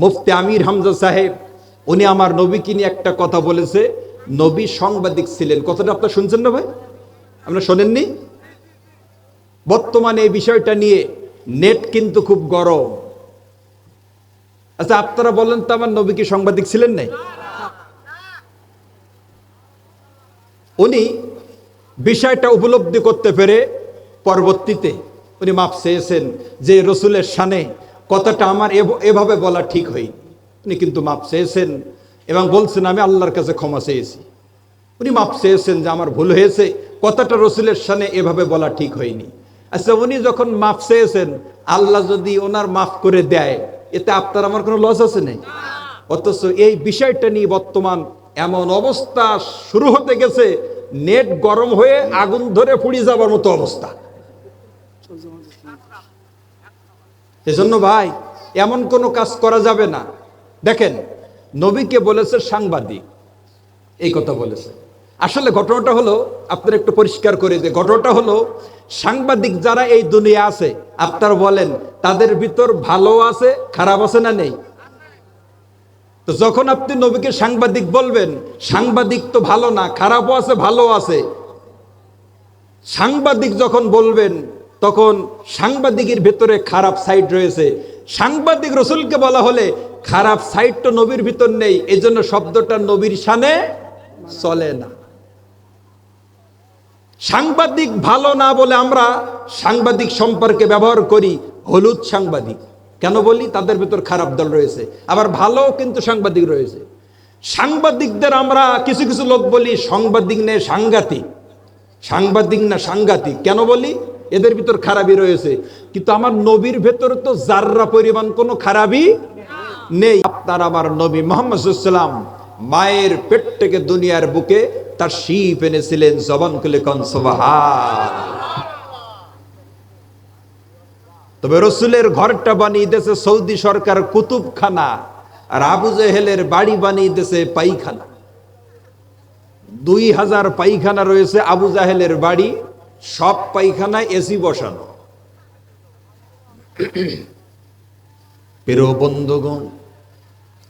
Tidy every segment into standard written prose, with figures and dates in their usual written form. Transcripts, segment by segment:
মুফতি আমির হামজা সাহেব উনি আমার নবীকে নিয়ে একটা কথা বলেছে, নবী সাংবাদিক ছিলেন। কথাটা আপনারা শুনছেন না ভাই? আপনারা শোনেননি? বর্তমানে এই বিষয়টা নিয়ে নেট কিন্তু খুব গরম। আচ্ছা আপনারা বলেন তো, আমার নবী কি সাংবাদিক ছিলেন নাই? উনি বিষয়টা উপলব্ধি করতে পেরে পরবর্তীতে উনি মাফ চেয়েছেন যে রসুলের শানে কথাটা আমার এভাবে বলা ঠিক হয়নি। উনি কিন্তু মাফ চেয়েছেন এবং বলছেন আমি আল্লাহর কাছে ক্ষমা চেয়েছি। উনি মাফ চেয়েছেন যে আমার ভুল হয়েছে, কথাটা রসুলের শানে এভাবে বলা ঠিক হয়নি। আচ্ছা উনি যখন মাফ চেয়েছেন, আল্লাহ যদি ওনার মাফ করে দেয়, এতে আপনার আমার কোনো লস আছে নাই? অথচ এই বিষয়টা নিয়ে বর্তমান এমন অবস্থা শুরু হতে গেছে, নেট গরম হয়ে আগুন ধরে পুড়ে যাবার মতো অবস্থা। এজন্য ভাই এমন কোনো কাজ করা যাবে না। দেখেন নবীকে বলেছে সাংবাদিক, এই কথা বলেছে। আসলে ঘটনাটা হলো, আপনারা একটু পরিষ্কার করে দিয়ে, ঘটনাটা হলো সাংবাদিক যারা এই দুনিয়া আছে আপনারা বলেন তাদের ভিতর ভালো আছে খারাপ আছে না নেই? তো যখন আপনি নবীকে সাংবাদিক বলবেন, সাংবাদিক তো ভালো না, খারাপও আছে ভালো আছে। সাংবাদিক যখন বলবেন তখন সাংবাদিকের ভেতরে খারাপ সাইড রয়েছে। সাংবাদিক রসুলকে বলা হলে খারাপ সাইড তো নবীর ভিতর নেই, এই জন্য শব্দটা নবীর শানে চলে না। সাংবাদিক ভালো না বলে আমরা সাংবাদিক সম্পর্কে ব্যবহার করি হলুদ সাংবাদিক। কেন বলি? তাদের ভিতর খারাপ দল রয়েছে, আবার ভালো কিন্তু সাংবাদিক রয়েছে। সাংবাদিকদের আমরা কিছু কিছু লোক বলি সাংবাদিক নে সাংঘাতিক, সাংবাদিক না সাংঘাতিক। কেন বলি? এদের ভিতর খারাপই রয়েছে, কিন্তু আমার নবীর ভেতর তো জাররা পরিমাণ কোনো খারাপই নেই। আপনার আমার নবী মুহাম্মদ সাল্লাল্লাহু আলাইহি ওয়াসাল্লাম মায়ের পেট থেকে দুনিয়ার বুকে তার শিপ এনেছিলেন। জবান খুলে কোন সুবহান। তবে রসুলের ঘরটা বানিয়ে দিয়েছে সৌদি সরকার কুতুবখানা, আর আবু জেহেলের বাড়ি বানিয়ে দিয়েছে পায়খানা। 2000 পায়খানা রয়েছে আবু জাহেলের বাড়ি, সব পায়খানায় এসি বসানো। প্রিয় বন্ধুগণ,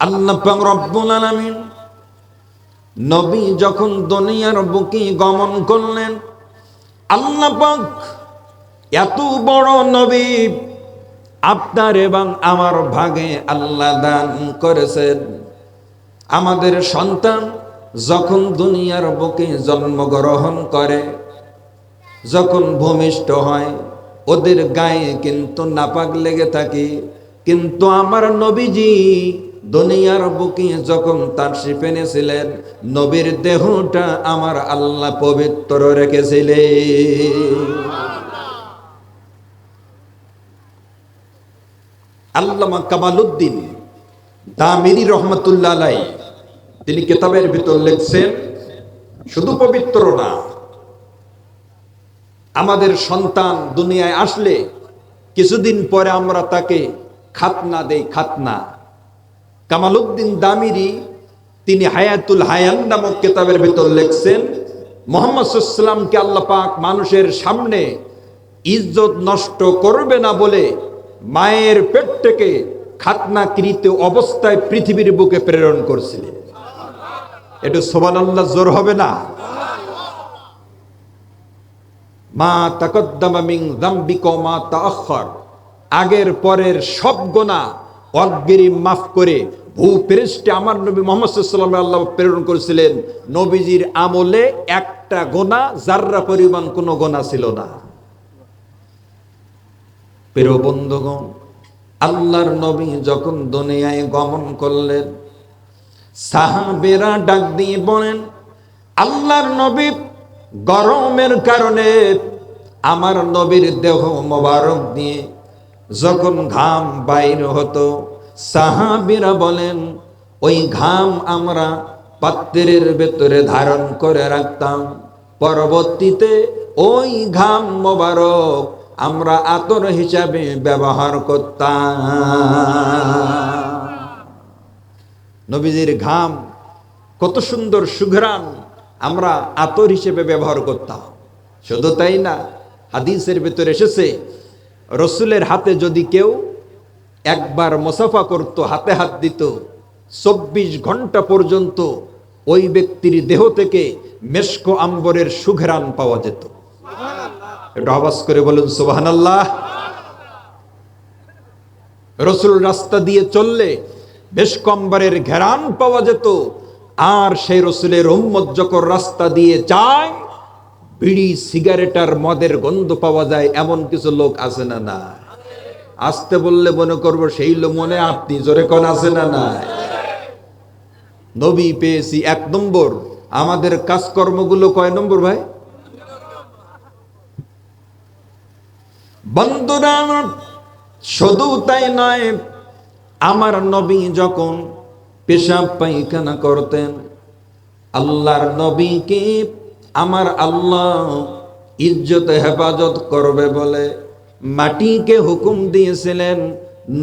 আল্লাহ পাক রব্বুল আলামিন নবী যখন দুনিয়ার বুকে গমন করলেন, আল্লাহ পাক এত বড় নবী আপনার এবং আমার ভাগে আল্লাহ দান করেছেন। আমাদের সন্তান যখন দুনিয়ার বুকে জন্মগ্রহণ করে, যখন ভূমিষ্ঠ হয়, ওদের গায়ে কিন্তু নাপাক লেগে থাকে। কিন্তু আমার নবীজি দুনিয়ার বুকে যখন তাশরীফ এনেছিলেন, নবীর দেহটা আমার আল্লাহ পবিত্র রেখেছিলেন। আল্লামা কামালউদ্দিন দামিরি রহমতুল্লাহ আলাইহি তিনি কিতাবের ভিতর লিখছেন, শুধু পবিত্র না, আমাদের সন্তান দুনিয়ায় আসলে কিছুদিন পরে আমরা তাকে খাতনা দেই। খাতনা কামালউদ্দিন দামিরি তিনি হায়াতুল হায়ান নামক কিতাবের ভিতর লিখছেন, মুহাম্মদ সাল্লাল্লাহু আলাইহি ওয়াসাল্লামকে আল্লাহ পাক মানুষের সামনে ইজ্জত নষ্ট করবে না বলে মায়ের পেট থেকে খাতনাকৃত অবস্থায় পৃথিবীর বুকে প্রেরণ করছিলেন। এটা সুবহানাল্লাহ জোর হবে না? মা তাকদ্দামা মিন যামবিকা মা তাআখার, আগের পরের সব গুনাহ অগ্রিম মাফ করে ভূপৃষ্ঠে আমার নবী মুহাম্মদ সাল্লাল্লাহু আলাইহি ওয়াসাল্লাম আল্লাহ প্রেরণ করেছিলেন। নবীজির আমলে একটা গুনাহ জাররা পরিমাণ কোনো গুনাহ ছিল না। প্রিয় বন্ধুগণ, আল্লাহর নবী যখন দুনিয়ায় গমন করলেন, সাহাবেরা ডাক দিয়ে বলেন, আল্লাহর নবী গরমের কারণে আমার নবীর দেহ মোবারক দিয়ে যখন ঘাম বাইর হতো, সাহাবীরা বলেন ওই ঘাম আমরা পাত্রের ভেতরে ধারণ করে রাখতাম, পরবর্তীতে ওই ঘাম মোবারক আমরা আতর হিসাবে ব্যবহার করতাম। নবীজির ঘাম কত সুন্দর সুঘ্রাণ, আমরা আতর হিসেবে ব্যবহার করতাম। শুধু তাই না, হাদিসের ভিতরে এসেছে রসুলের হাতে যদি কেউ একবার মুসাফা করত, হাতে হাত দিত, 24 ঘন্টা পর্যন্ত ওই ব্যক্তির দেহ থেকে মেশক আম্বরের সুঘ্রাণ পাওয়া যেত। একটু আওয়াজ করে বলুন সুবহানাল্লাহ। রসুল রাস্তা দিয়ে চললে মেশক আম্বরের ঘ্রাণ পাওয়া যেত। আর সেই রসুলের উম্মত যখন রাস্তা দিয়ে যায়, বিড়ি, সিগারেট আর মদের গন্ধ পাওয়া যায়। এমন কিছু লোক আছে না? না। আসতে বললে মনে করবো সেই লোক মনে আপনি, জোরে কোন আছে না? না। নবী পেয়েছি 1 নম্বর, আমাদের কাজকর্মগুলো কয় নম্বর ভাই? বন্ধুরা, শুধু তাই নয়, আমার নবী যখন পেশাব পায়খানা করতেন, আল্লাহর নবীকে আমার আল্লাহ ইজ্জত হেফাজত করবে বলে মাটিকে হুকুম দিয়েছিলেন,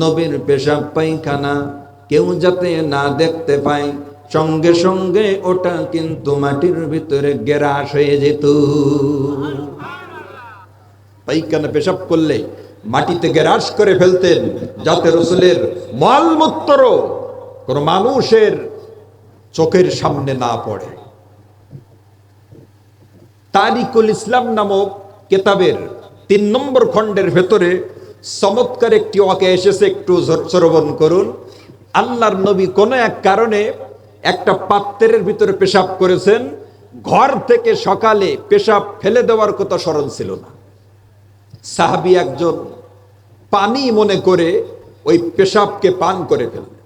নবীর পেশাব পায়খানা কেউ যাতে না দেখতে পায়, সঙ্গে সঙ্গে ওটা কিন্তু মাটির ভিতরে গ্রাস হয়ে যেত। পায়খানা পেশাব করলে মাটিতে গ্রাস করে ফেলতেন, যাতে রসুলের মলমূত্র কোন মানুষের চোখের সামনে না পড়ে। তারিকুল ইসলাম নামক কেতাবের 3 নম্বর খণ্ডের ভেতরে চমৎকার একটি ওয়াকিয়া এসেছে, একটু শ্রবণ করুন। আল্লাহর নবী কোন এক কারণে একটা পাত্রের ভিতরে পেশাব করেছেন, ঘর থেকে সকালে পেশাব ফেলে দেওয়ার কথা স্মরণ ছিল না। সাহাবী একজন পানি মনে করে ওই পেশাবকে পান করে ফেললেন।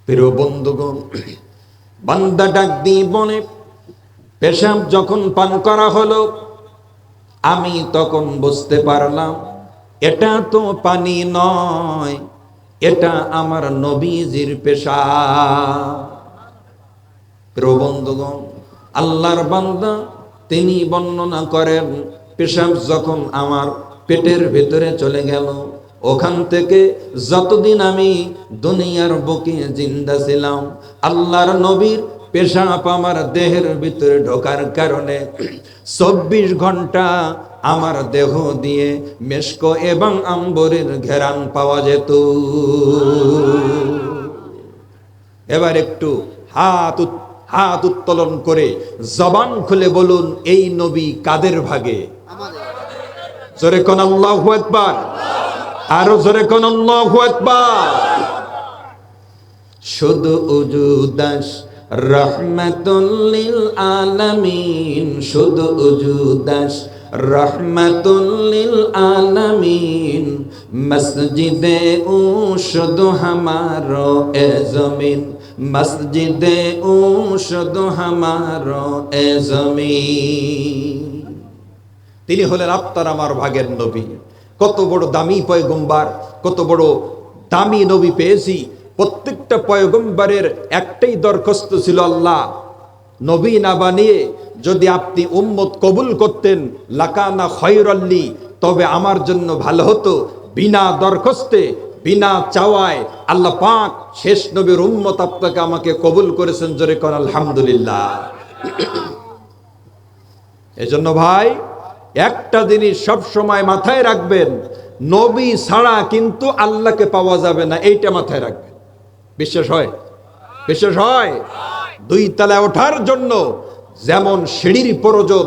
প্রিয় বন্ধুগণ, বান্দা ডাক দিয়ে বলে, পেশাব যখন পান করা হলো, আমি তখন বুঝতে পারলাম এটা তো পানি নয়, এটা আমার নবীজির পেশাব। প্রিয় বন্ধুগণ, আল্লাহর বান্দা তিনি বর্ণনা করেন, পেশাব যখন আমার পেটের ভিতরে চলে গেল, ওখান থেকে যতদিন আমি দুনিয়ার বুকে জিন্দা ছিলাম, আল্লাহর নবীর পেশাব আমার দেহের ভিতরে ঢোকার কারণে 24 ঘন্টা আমার দেহ দিয়ে মেশক এবং আম্বরের ঘেরান পাওয়া যেত। এবার একটু হাত উত্তোলন করে জবান খুলে বলুন, এই নবী কাদের ভাগে? জোরে কোন আল্লাহু আকবার, আরো জোরে কোন আল্লাহু আকবার। শুধু উজুদাস রহমাতুল লিল আলামিন, শুধু উজুদাস রহমাতুল লিল আলামিন, মসজিদে ও শুধু হামারো এ জমিন, মসজিদে ও শুধু হামারো এ জমিন। তিনি হলেন আপনার আমার ভাগের নবী। কত বড় দামি পয়গম্বর, কত বড় দামি নবী পেয়েছি। প্রত্যেকটা পয়গম্বরের একটাই দরখাস্ত ছিল, আল্লাহ নবী না বানিয়ে যদি আপনি উম্মত কবুল করতেন, লাকানা খায়রাল্লি, তবে আমার জন্য ভালো হতো। বিনা দরখাস্তে, বিনা চাওয়ায় আল্লাহ পাক শেষ নবীর উম্মত আপনাকে আমাকে কবুল করেছেন। জোরে কোন আলহামদুলিল্লাহ। এজন্য ভাই, একটা জিনিস সব সময় মাথায় রাখবেন, নবী ছাড়া কিন্তু আল্লাহকে পাওয়া যাবে না, এইটা মাথায় রাখবেন। বিশ্বাস হয়? বিশ্বাস হয়? 2 তলায় ওঠার জন্য যেমন সিঁড়ির প্রয়োজন,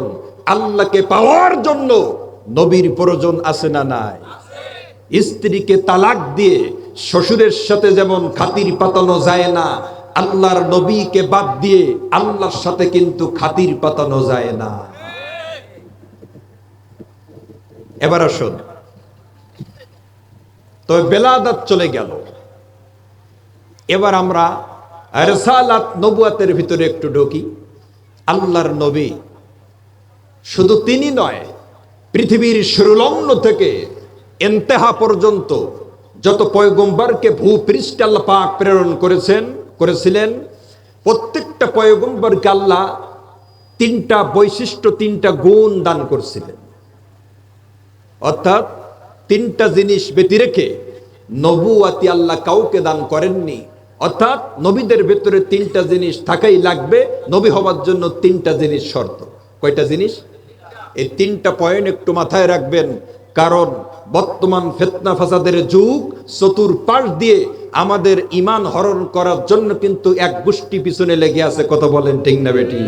আল্লাহকে পাওয়ার জন্য নবীর প্রয়োজন আছে না নাই? স্ত্রীকে তালাক দিয়ে শ্বশুরের সাথে যেমন খাতির পাতানো যায় না, আল্লাহর নবীকে বাদ দিয়ে আল্লাহর সাথে কিন্তু খাতির পাতানো যায় না। এবার আসুন, তবে বেলাদাত চলে গেল, এবার আমরা রিসালাত নবুয়াতের ভিতরে একটু ঢুকি। আল্লাহর নবী শুধু তিনি নয়, পৃথিবীর শুরুলগ্ন থেকে ইন্তেহা পর্যন্ত যত পয়গম্বরকে ভূপৃষ্ঠে আল্লাহ পাক প্রেরণ করেছিলেন, প্রত্যেকটা পয়গম্বরকে আল্লাহ 3টা বৈশিষ্ট্য, 3টা গুণ দান করছিলেন। অর্থাৎ 3টা জিনিস ব্যতি রেখে নবুয়াতি আল্লাহ কাউকে দান করেননি। অর্থাৎ নবীদের ভেতরে 3টা জিনিস থাকাই লাগবে। নবী হওয়ার জন্য 3টা জিনিস শর্ত। কয়টা জিনিস? এই 3টা পয়েন্ট একটু মাথায় রাখবেন, কারণ বর্তমান ফিতনা ফাসাদের যুগ, চতুর্পাশ দিয়ে আমাদের ঈমান হরণ করার জন্য কিন্তু এক গোষ্ঠী পিছনে লেগে আছে। কথা বলেন ঠিক না বেটি?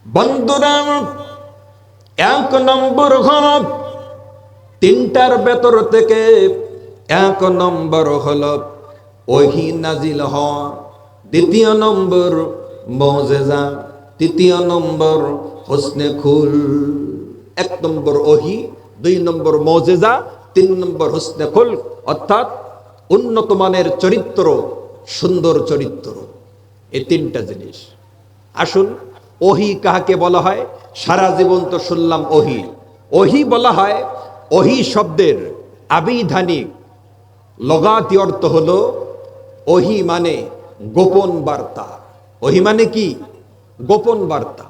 বন্ধুরা, এক নম্বর হল তিনটার ভেতর থেকে এক নম্বর হল ওহী নাজিল হওয়া, দ্বিতীয় নম্বর মুজিজা, তৃতীয় নম্বর হুসনে খুল। এক নম্বর ওহী, দুই নম্বর মুজিজা, তিন নম্বর হুসনে খুল, অর্থাৎ উন্নত মানের চরিত্র, সুন্দর চরিত্র। এই তিনটা জিনিস। আসুন, ওহী কাকে বলা হয়? সারা জীবন তো শুনলাম ওহী। ওহী বলা হয়, ওহী শব্দের আবিধানিক লগাতি অর্থ হলো, ওহী মানে গোপন বার্তা। ওহী মানে কি? গোপন বার্তা।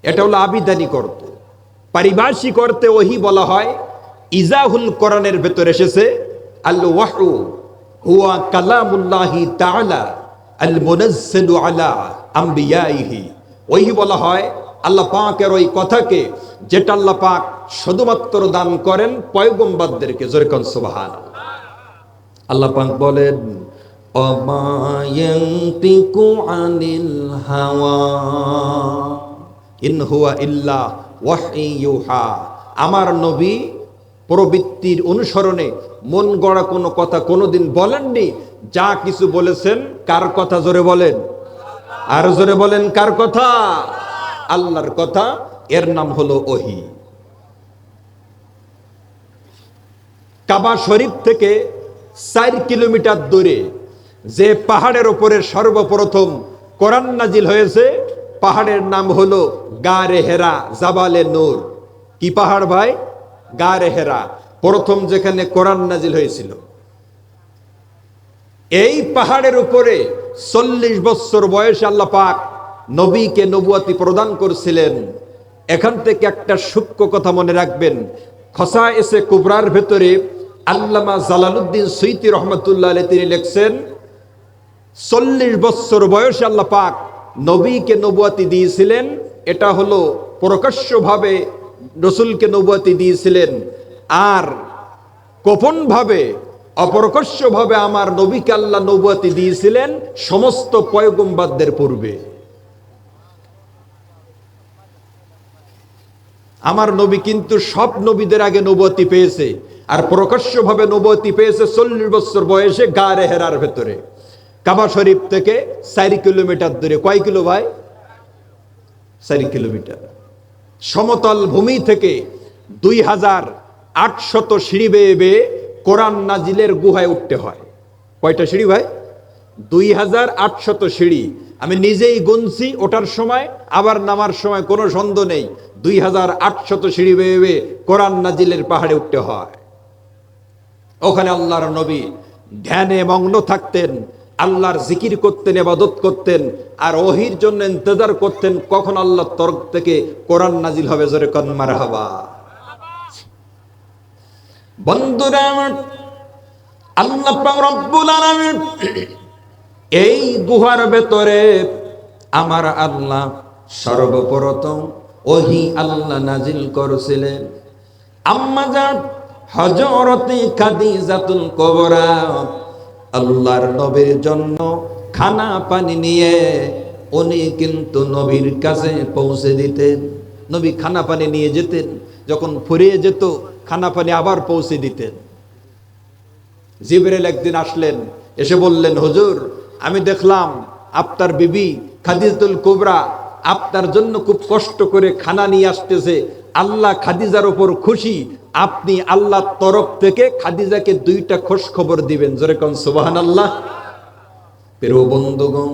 এটা হলো আবিধানিক অর্থ। পারিভাষিক অর্থে ওহী বলা হয়, ইজাহুল কোরআনের ভেতর এসেছে আল ওয়াহু হুয়া কালামুল্লাহি তাআলা আল মুনাজ্জালু আলা আমবিয়াইহি। ওহী বলা হয় আল্লাহ পাকের ওই কথাকে, যেটা আল্লাহ পাক শুধুমাত্র দান করেন পয়গম্বরদেরকে। জোরে কোন সুবহানাল্লাহ। আল্লাহ পাক বলেন, ওমা ইয়ানতিকু আনিল হাওয়া ইন হুয়া ইল্লা ওয়াহইয়ুহা। আমার নবী প্রবৃত্তির অনুসরণে মন গড়া কোনো কথা কোনোদিন বলেননি। যা কিছু বলেছেন কার কথা? জোরে বলেন, আর জোরে বলেন, কার কথা? আল্লাহর কথা। এর নাম হলো ওহী। কাবা শরীফ থেকে 4 কিলোমিটার দূরে যে পাহাড়ের উপরে সর্বপ্রথম কোরআন নাজিল হয়েছে, পাহাড়ের নাম হলো গারে হেরা, জাবালে নূর। কি পাহাড় ভাই? গারে হেরা। প্রথম যেখানে কোরআন নাজিল হয়েছিল, এই পাহাড়ের উপরে 40 বছর বয়সে আল্লাহ পাক নবীকে নবুয়তি প্রদান করছিলেন। এখান থেকে একটা সূক্ষ্ম কথা মনে রাখবেন। খসায়েসে কুবরার ভেতরে আল্লামা জালালউদ্দিন সুয়ুতী রহমাতুল্লাহ আলাইহি তিনি লিখছেন, 40 বছর বয়সে আল্লাহ পাক নবীকে নবুয়তি দিয়েছিলেন। এটা হলো প্রকাশ্যভাবে রসুলকে নবুয়তি দিয়েছিলেন, আর গোপনভাবে অপ্রকাশ্যভাবে আমার নবীকে আল্লাহ নবুয়তি দিয়েছিলেন সমস্ত পয়গম্বরদের পূর্বে। আমার নবী কিন্তু সব নবীদের আগে নবুয়তি পেয়েছে, আর প্রকাশ্যভাবে নবুয়তি পেয়েছে 40 বছর বয়সে গারে হেরার ভেতরে, কাবা শরীফ থেকে 4 কিলোমিটার দূরে। কয় কিলো ভাই? 4 কিলোমিটার। সমতল ভূমি থেকে 2800 সিঁড়ি বেয়ে বেয়ে কোরআন নাজিলের গুহায় উঠতে হয়। কয়টা সিঁড়ি ভাই? 2800 সিঁড়ি। আমি নিজেই গুনছি, ওঠার সময় আবার নামার সময় কোনো সন্দেহ নেই। 2800 সিঁড়ি বেয়ে বেয়ে কোরআন নাজিলের পাহাড়ে উঠতে হয়। ওখানে আল্লাহর নবী ধ্যানে মগ্ন থাকতেন, আল্লাহর জিকির করতেন, ইবাদত করতেন, আর ওহীর জন্য ইন্তজার করতেন কখন আল্লাহর তরফ থেকে কোরআন নাজিল হবে। জোরে কোন মারহাবা। বন্ধুরা, আল্লাহ পাক রব্বুল আলামিন এই গুহার ভেতরে আমার আল্লাহ সর্বপ্রথম ওহী আল্লাহ নাজিল করেছিলেন। আম্মা জান হযরতে খাদিজাতুল কুবরা আল্লাহর নবীর জন্য খানা পানি নিয়ে উনি কিন্তু নবীর কাছে পৌঁছে দিতেন। নবী খানা পানি নিয়ে যেতেন, যখন ফুরিয়ে যেত খানা পানি আবার পৌঁছে দিতেন। জিবরাইল একদিন আসলেন, এসে বললেন, হুজুর আমি দেখলাম আপনার বিবি খাদিজাতুল কুবরা আপনার জন্য খুব কষ্ট করে খানা নিয়ে আসতেছে। আল্লাহ খাদিজার উপর খুশি, আপনি আল্লাহর তরফ থেকে খাদিজাকে 2টা খোঁজ খবর দিবেন। জোরে কোন সুবহানাল্লাহ। প্রিয় বন্ধুগণ,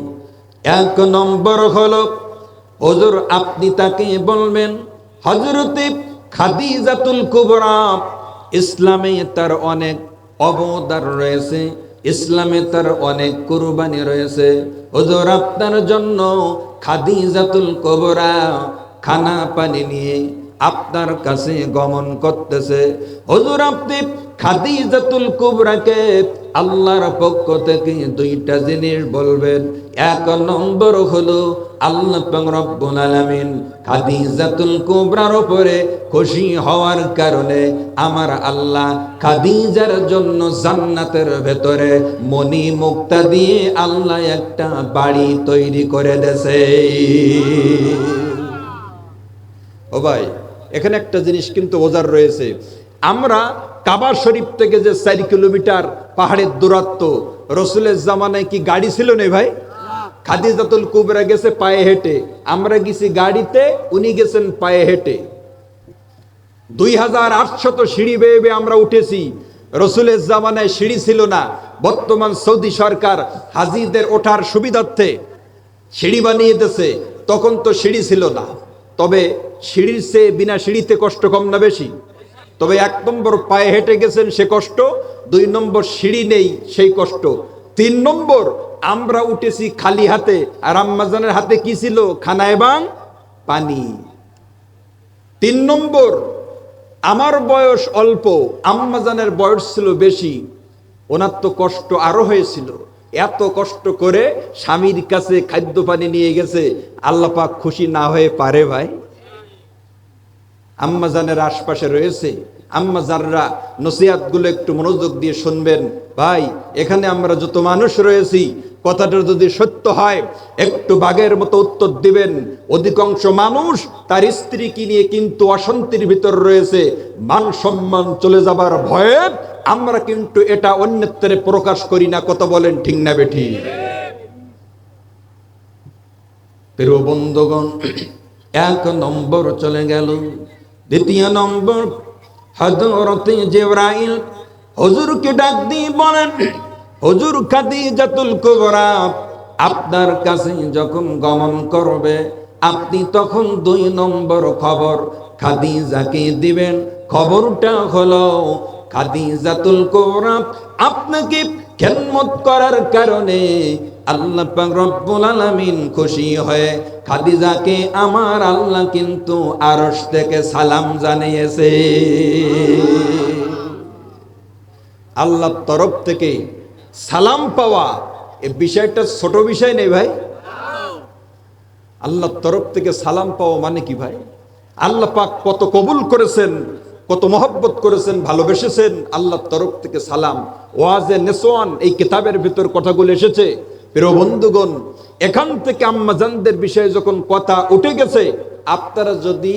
1 নম্বর হলো হুজুর আপনি তাকে বলবেন, হযরতে খাদিজাতুল কুবরা ইসলামে তার অনেক অবদান রয়েছে, ইসলামে তার অনেক কুরবানি রয়েছে। হুজুর আপনার জন্য খাদিজাতুল কুবরা খানা পানি নিয়ে আপনার কাছে গমন করতেছে। হুজুর আপনি খাদিজাতুল কুবরাকে আল্লাহর পক্ষ থেকে দুইটা জিনিস বলবেন। এক নম্বর হলো আল্লাহ পাক রব্বুল আলামিন খাদিজাতুল কুবরার উপরে খুশি হওয়ার কারণে আমার আল্লাহ খাদিজার জন্য জান্নাতের ভেতরে মণি মুক্তা দিয়ে আল্লাহ একটা বাড়ি তৈরি করে দেছে। ও ভাই, এখানে একটা জিনিস কিন্তু বোঝার রয়েছে। আমরা কাবা শরীফ থেকে যে 4 কিলোমিটার পাহাড়ের দূরত্ব, রসুলের জামানায় কি গাড়ি ছিল না ভাই? খাদিজাতুল কুবরা গেছে পায়ে হেঁটে, আমরা গেছি গাড়িতে, উনি গেছেন পায়ে হেঁটে। 2800 সিঁড়ি বেয়ে বেয়ে আমরা উঠেছি। রসুলের জামানায় সিঁড়ি ছিল না। বর্তমান সৌদি সরকার হাজিদের ওঠার সুবিধার্থে সিঁড়ি বানিয়ে দিয়েছে, তখন তো সিঁড়ি ছিল না। তবে সিঁড়ির চেয়ে বিনা সিঁড়িতে কষ্ট কম না বেশি? তবে 1 নম্বর পায়ে হেঁটে গেছেন সে কষ্ট, 2 নম্বর সিঁড়ি নেই সেই কষ্ট, 3 নম্বর আমরা উঠেছি খালি হাতে, আর আম্মাজানের হাতে কি ছিল? খানা এবং পানি। 3 নম্বর, আমার বয়স অল্প, আম্মাজানের বয়স ছিল বেশি, ওনার তো কষ্ট আরো হয়েছিল। এত কষ্ট করে স্বামীর কাছে খাদ্য পানি নিয়ে গেছে, আল্লাহ পাক খুশি না হয়ে পারে ভাই? আম্মাজানের আশপাশে রয়েছে, আম্মাজানরা নসিহতগুলো একটু মনোযোগ দিয়ে শুনবেন ভাই। এখানে আমরা যত মানুষ রয়েছি, কথাটা যদি সত্য হয় একটু বাঘের মতো উত্তর দিবেন। অধিকাংশ মানুষ তার স্ত্রীকে নিয়ে কিন্তু অশান্তির ভিতর রয়েছে, মান সম্মান চলে যাবার ভয়ে আমরা কিন্তু এটা অন্যত্রে প্রকাশ করি না। কথা বলেন ঠিক না বেঠি? প্রিয় বন্ধুগণ, 1 নম্বর চলে গেল। 2 নম্বর, হযরতে জিবরাইল হুজুরকে ডাক দিয়ে বলেন, হুজুর খাদিজাতুল কুবরা আপনার কাছে যখন গমন করবে, আপনি তখন 2 নম্বর খবর খাদিজাকে দিবেন। খবরটা হলো খাদিজাতুল কুবরা আপনাকে খেদমত করার কারণে আল্লাহ পাক রব্বুল আলামিন খুশি হয়ে খাদিজাকে আমার আল্লাহ কিন্তু আরশ থেকে সালাম জানিয়েছে। আল্লাহর তরফ থেকে সালাম পাওয়া এই বিষয়টা ছোট বিষয় নেই ভাই। আল্লাহর তরফ থেকে সালাম পাওয়া মানে কি ভাই? আল্লাহ পাক কত কবুল করেছেন, কত মহব্বত করেছেন, ভালোবেসেছেন। আল্লাহর তরফ থেকে সালাম। ওয়াজে নেসওয়ান এই কিতাবের ভিতর কথাগুলো এসেছে। প্রিয় বন্ধুগণ, এখান থেকে আম্মাজানদের বিষয়ে যখন কথা উঠে গেছে, আপনারা যদি